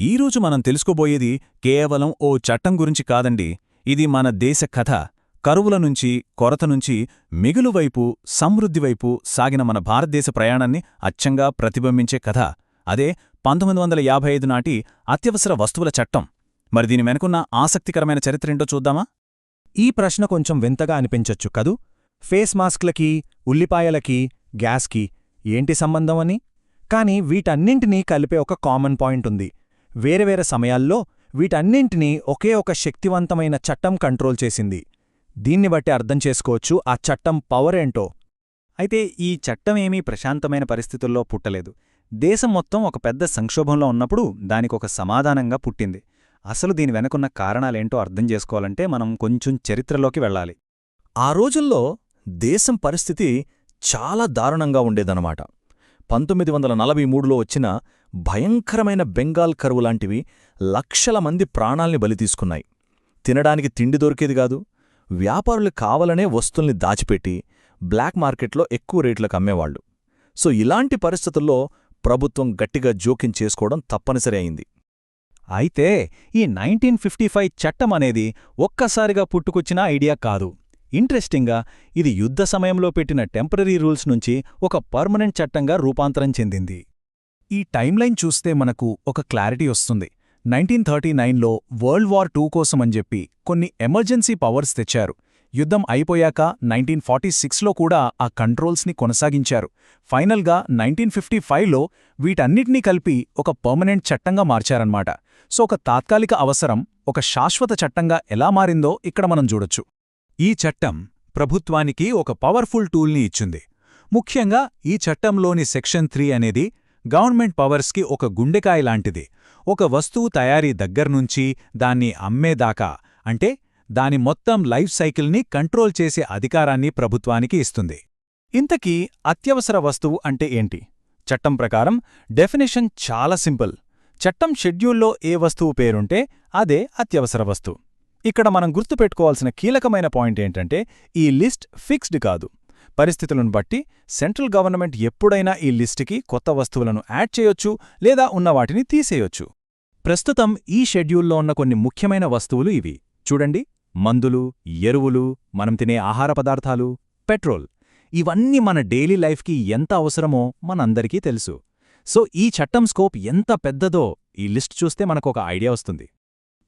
ఈరోజు మనం తెలుసుకోబోయేది కేవలం ఓ చట్టం గురించి కాదండి. ఇది మన దేశ కథ. కరువుల నుంచి, కొరత నుంచి, మిగులువైపు, సమృద్ధివైపు సాగిన మన భారతదేశ ప్రయాణాన్ని అచ్చంగా ప్రతిబింబించే కథ. అదే 1955 నాటి అత్యవసర వస్తువుల చట్టం. మరి దీని వెనుకున్న ఆసక్తికరమైన చరిత్రేంటో చూద్దామా? ఈ ప్రశ్న కొంచెం వింతగా అనిపించొచ్చు కదూ. ఫేస్ మాస్క్లకి, ఉల్లిపాయలకి, గ్యాస్కి ఏంటి సంబంధం అని? కాని వీటన్నింటినీ కలిపే ఒక కామన్ పాయింట్ ఉంది. వేరే సమయాల్లో వీటన్నింటినీ ఒకే ఒక శక్తివంతమైన చట్టం కంట్రోల్ చేసింది. దీన్ని బట్టి అర్థం చేసుకోవచ్చు ఆ చట్టం పవరేంటో. అయితే ఈ చట్టమేమీ ప్రశాంతమైన పరిస్థితుల్లో పుట్టలేదు. దేశం మొత్తం ఒక పెద్ద సంక్షోభంలో ఉన్నప్పుడు దానికొక సమాధానంగా పుట్టింది. అసలు దీని వెనుకున్న కారణాలేంటో అర్థం చేసుకోవాలంటే మనం కొంచెం చరిత్రలోకి వెళ్ళాలి. ఆ రోజుల్లో దేశం పరిస్థితి చాలా దారుణంగా ఉండేదన్నమాట. 1943లో వచ్చిన భయంకరమైన బెంగాల్ కరువులాంటివి లక్షల మంది ప్రాణాల్ని బలితీసుకున్నాయి. తినడానికి తిండి దొరికేది కాదు. వ్యాపారులు కావాలనే వస్తుల్ని దాచిపెట్టి బ్లాక్ మార్కెట్లో ఎక్కువ రేట్లకు అమ్మేవాళ్లు. సో ఇలాంటి పరిస్థితుల్లో ప్రభుత్వం గట్టిగా జోక్యం చేసుకోవడం తప్పనిసరి అయింది. అయితే ఈ 1955 చట్టం అనేది ఒక్కసారిగా పుట్టుకొచ్చిన ఐడియా కాదు. ఇంట్రెస్టింగ్గా ఇది యుద్ధ సమయంలో పెట్టిన టెంపరరీ రూల్స్ నుంచి ఒక పర్మనెంట్ చట్టంగా రూపాంతరం చెందింది. ఈ టైమ్లైన్ చూస్తే మనకు ఒక క్లారిటీ వస్తుంది. 1939లో వరల్డ్ వార్ II కోసమని చెప్పి కొన్ని ఎమర్జెన్సీ పవర్స్ తెచ్చారు. యుద్ధం అయిపోయాక 1946లో కూడా ఆ కంట్రోల్స్ని కొనసాగించారు. ఫైనల్గా 1955లో వీటన్నిటినీ కలిపి ఒక పర్మనెంట్ చట్టంగా మార్చారన్నమాట. సో ఒక తాత్కాలిక అవసరం ఒక శాశ్వత చట్టంగా ఎలా మారిందో ఇక్కడ మనం చూడొచ్చు. ఈ చట్టం ప్రభుత్వానికి ఒక పవర్ఫుల్ టూల్ని ఇచ్చింది. ముఖ్యంగా ఈ చట్టంలోని సెక్షన్ 3 అనేది గవర్నమెంట్ పవర్స్కి ఒక గుండెకాయ లాంటిది. ఒక వస్తువు తయారీ దగ్గర్నుంచి దాన్ని అమ్మేదాకా, అంటే దాని మొత్తం లైఫ్ సైకిల్ని కంట్రోల్ చేసే అధికారాన్ని ప్రభుత్వానికి ఇస్తుంది. ఇంతకీ అత్యవసర వస్తువు అంటే ఏంటి? చట్టం ప్రకారం డెఫినేషన్ చాలా సింపుల్. చట్టం షెడ్యూల్లో ఏ వస్తువు పేరుంటే అదే అత్యవసర వస్తువు. ఇక్కడ మనం గుర్తుపెట్టుకోవాల్సిన కీలకమైన పాయింట్ ఏంటంటే ఈ లిస్ట్ ఫిక్స్డ్ కాదు. పరిస్థితులను బట్టి సెంట్రల్ గవర్నమెంట్ ఎప్పుడైనా ఈ లిస్టుకి కొత్త వస్తువులను యాడ్ చేయొచ్చు లేదా ఉన్నవాటిని తీసేయొచ్చు. ప్రస్తుతం ఈ షెడ్యూల్లో ఉన్న కొన్ని ముఖ్యమైన వస్తువులు ఇవి చూడండి. మందులు, ఎరువులు, మనం తినే ఆహార పదార్థాలు, పెట్రోల్. ఇవన్నీ మన డైలీ లైఫ్కి ఎంత అవసరమో మనందరికీ తెలుసు. సో ఈ చట్టం స్కోప్ ఎంత పెద్దదో ఈ లిస్ట్ చూస్తే మనకొక ఐడియా వస్తుంది.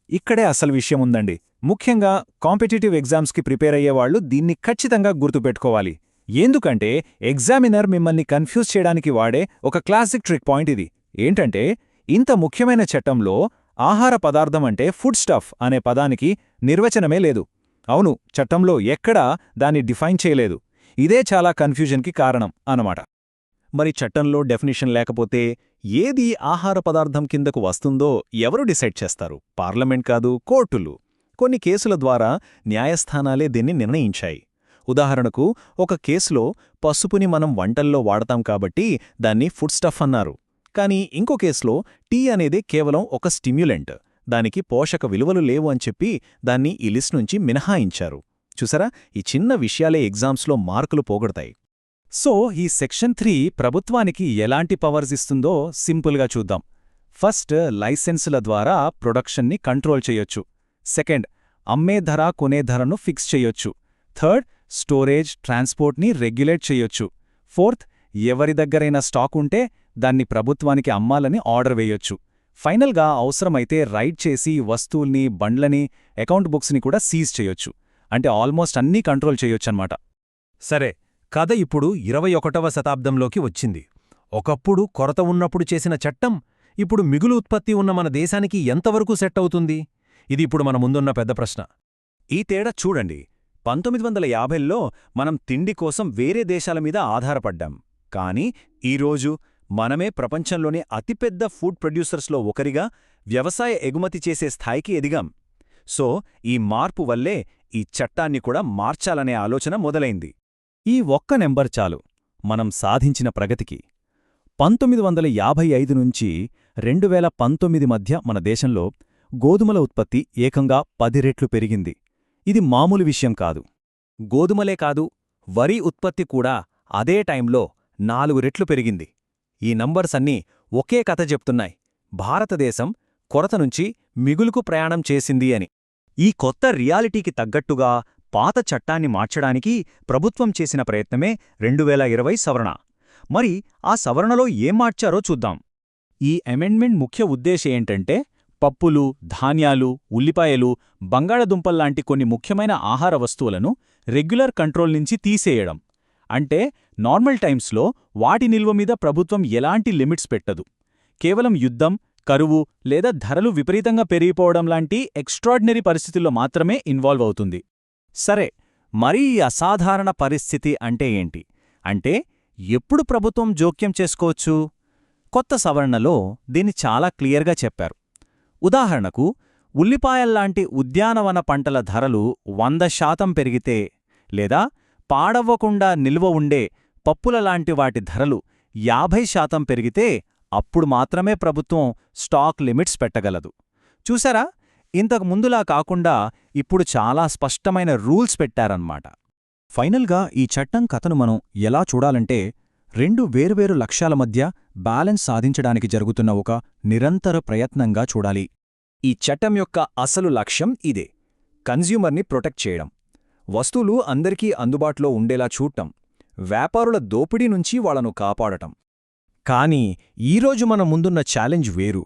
ఇక్కడే అసలు విషయం ఉందండి. ముఖ్యంగా కాంపిటీటివ్ ఎగ్జామ్స్కి ప్రిపేర్ అయ్యేవాళ్లు దీన్ని ఖచ్చితంగా గుర్తుపెట్టుకోవాలి. ఎందుకంటే ఎగ్జామినర్ మిమ్మల్ని కన్ఫ్యూజ్ చేయడానికి వాడే ఒక క్లాసిక్ ట్రిక్ పాయింట్ ఇది. ఏంటంటే ఇంత ముఖ్యమైన చట్టంలో ఆహార పదార్థం అంటే ఫుడ్ స్టఫ్ అనే పదానికి నిర్వచనమే లేదు. అవును, చట్టంలో ఎక్కడా దాన్ని డిఫైన్ చేయలేదు. ఇదే చాలా కన్ఫ్యూజన్కి కారణం అన్నమాట. మరి చట్టంలో డెఫినిషన్ లేకపోతే ఏది ఆహార పదార్థం కిందకు వస్తుందో ఎవరు డిసైడ్ చేస్తారు? పార్లమెంట్ కాదు, కోర్టులు. కొన్ని కేసుల ద్వారా న్యాయస్థానాలే దీన్ని నిర్ణయించాయి. ఉదాహరణకు ఒక కేసులో పసుపుని మనం వంటల్లో వాడతాం కాబట్టి దాన్ని ఫుడ్ స్టఫ్ అన్నారు. కానీ ఇంకో కేసులో టీ అనేది కేవలం ఒక స్టిమ్యులెంట్, దానికి పోషక విలువలు లేవు అని చెప్పి దాన్ని ఈ లిస్ట్ నుంచి మినహాయించారు. చూసారా, ఈ చిన్న విషయాలే ఎగ్జామ్స్లో మార్కులు పోగొడతాయి. సో ఈ సెక్షన్ 3 ప్రభుత్వానికి ఎలాంటి పవర్స్ ఇస్తుందో సింపుల్గా చూద్దాం. ఫస్ట్, లైసెన్సుల ద్వారా ప్రొడక్షన్ని కంట్రోల్ చేయొచ్చు. సెకండ్, అమ్మే ధర, కొనే ధరను ఫిక్స్ చేయొచ్చు. థర్డ్, స్టోరేజ్, ట్రాన్స్పోర్ట్ని రెగ్యులేట్ చేయొచ్చు. ఫోర్త్, ఎవరి దగ్గరైనా స్టాక్ ఉంటే దాన్ని ప్రభుత్వానికి అమ్మాలని ఆర్డర్ వేయొచ్చు. ఫైనల్గా అవసరమైతే రైడ్ చేసి వస్తువుల్ని, బండ్లని, అకౌంట్ బుక్స్ని కూడా సీజ్ చేయొచ్చు. అంటే ఆల్మోస్ట్ అన్నీ కంట్రోల్ చేయొచ్చన్నమాట. సరే, కథ ఇప్పుడు 21వ శతాబ్దంలోకి వచ్చింది. ఒకప్పుడు కొరత ఉన్నప్పుడు చేసిన చట్టం ఇప్పుడు మిగులు ఉత్పత్తి ఉన్న మన దేశానికి ఎంతవరకు సెట్ అవుతుంది? ఇది ఇప్పుడు మన ముందున్న పెద్ద ప్రశ్న. ఈ తేడా చూడండి. 1950లో మనం తిండి కోసం వేరే దేశాల మీద ఆధారపడ్డాం. కానీ ఈరోజు మనమే ప్రపంచంలోనే అతిపెద్ద ఫుడ్ ప్రొడ్యూసర్స్లో ఒకరిగా వ్యవసాయ ఎగుమతి చేసే స్థాయికి ఎదిగాం. సో ఈ మార్పు వల్లే ఈ చట్టాన్ని కూడా మార్చాలనే ఆలోచన మొదలైంది. ఈ ఒక్క నెంబర్ చాలు మనం సాధించిన ప్రగతికి. 1955 నుంచి 2019 మధ్య మన దేశంలో గోధుమల ఉత్పత్తి ఏకంగా 10 రెట్లు పెరిగింది. ఇది మామూలు విషయం కాదు. గోధుమలే కాదు, వరి ఉత్పత్తి కూడా అదే టైంలో 4 రెట్లు పెరిగింది. ఈ నంబర్స్ అన్నీ ఒకే కథ చెప్తున్నాయి. భారతదేశం కొరత నుంచి మిగులుకు ప్రయాణం చేసింది అని. ఈ కొత్త రియాలిటీకి తగ్గట్టుగా పాత చట్టాన్ని మార్చడానికి ప్రభుత్వం చేసిన ప్రయత్నమే 2020 సవరణ. మరి ఆ సవరణలో ఏం మార్చారో చూద్దాం. ఈ అమెండ్మెంట్ ముఖ్య ఉద్దేశం ఏంటంటే, పప్పులు, ధాన్యాలు, ఉల్లిపాయలు, బంగాళదుంపల్లాంటి కొన్ని ముఖ్యమైన ఆహార వస్తువులను రెగ్యులర్ కంట్రోల్ నుంచి తీసేయడం. అంటే నార్మల్ టైమ్స్లో వాటి నిల్వ మీద ప్రభుత్వం ఎలాంటి లిమిట్స్ పెట్టదు. కేవలం యుద్ధం, కరువు లేదా ధరలు విపరీతంగా పెరిగిపోవడం లాంటి ఎక్స్ట్రార్డినరీ పరిస్థితుల్లో మాత్రమే ఇన్వాల్వ్ అవుతుంది. సరే, మరీ ఈ అసాధారణ పరిస్థితి అంటే ఏంటి? అంటే ఎప్పుడు ప్రభుత్వం జోక్యం చేసుకోవచ్చు? కొత్త సవరణలో దీన్ని చాలా క్లియర్గా చెప్పారు. ఉదాహరణకు, ఉల్లిపాయల్లాంటి ఉద్యానవన పంటల ధరలు 100% పెరిగితే, లేదా పాడవ్వకుండా నిల్వ ఉండే పప్పులలాంటి వాటి ధరలు 50% పెరిగితే అప్పుడు మాత్రమే ప్రభుత్వం స్టాక్ లిమిట్స్ పెట్టగలదు. చూసారా, ఇంతకు ముందులా కాకుండా ఇప్పుడు చాలా స్పష్టమైన రూల్స్ పెట్టారన్నమాట. ఫైనల్గా ఈ చట్టం కథను మనం ఎలా చూడాలంటే, రెండు వేర్వేరు లక్ష్యాల మధ్య బ్యాలెన్స్ సాధించడానికి జరుగుతున్న ఒక నిరంతర ప్రయత్నంగా చూడాలి. ఈ చట్టం యొక్క అసలు లక్ష్యం ఇదే: కన్జ్యూమర్ని ప్రొటెక్ట్ చేయడం, వస్తువులు అందరికీ అందుబాటులో ఉండేలా చూడటం, వ్యాపారుల దోపిడీ నుంచి వాళ్లను కాపాడటం. కానీ ఈరోజు మన ముందున్న ఛాలెంజ్ వేరు.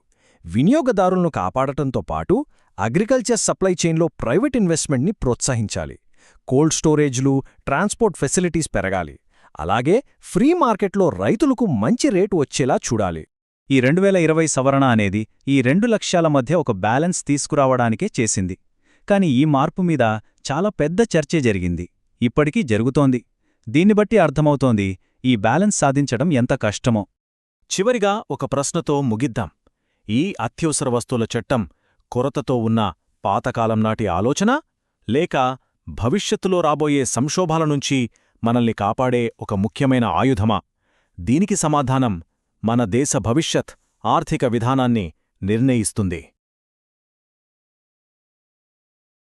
వినియోగదారులను కాపాడటంతో పాటు అగ్రికల్చర్ సప్లై చైన్లో ప్రైవేట్ ఇన్వెస్ట్మెంట్ని ప్రోత్సహించాలి. కోల్డ్ స్టోరేజ్లు, ట్రాన్స్పోర్ట్ ఫెసిలిటీస్ పెరగాలి. అలాగే ఫ్రీ మార్కెట్లో రైతులకు మంచి రేటు వచ్చేలా చూడాలి. ఈ 2020 సవరణ అనేది ఈ రెండు లక్ష్యాల మధ్య ఒక బ్యాలెన్స్ తీసుకురావడానికే చేసింది. కాని ఈ మార్పు మీద చాలా పెద్ద చర్చే జరిగింది, ఇప్పటికీ జరుగుతోంది. దీన్ని బట్టి అర్థమవుతోంది ఈ బ్యాలెన్స్ సాధించడం ఎంత కష్టమో. చివరిగా ఒక ప్రశ్నతో ముగిద్దాం. ఈ అత్యవసర వస్తువుల చట్టం కొరతతో ఉన్న పాతకాలం నాటి ఆలోచన, లేక భవిష్యత్తులో రాబోయే సంక్షోభాల నుంచి మనల్ని కాపాడే ఒక ముఖ్యమైన ఆయుధమా? దీనికి సమాధానం మన దేశ భవిష్యత్ ఆర్థిక విధానాన్ని నిర్ణయిస్తుంది.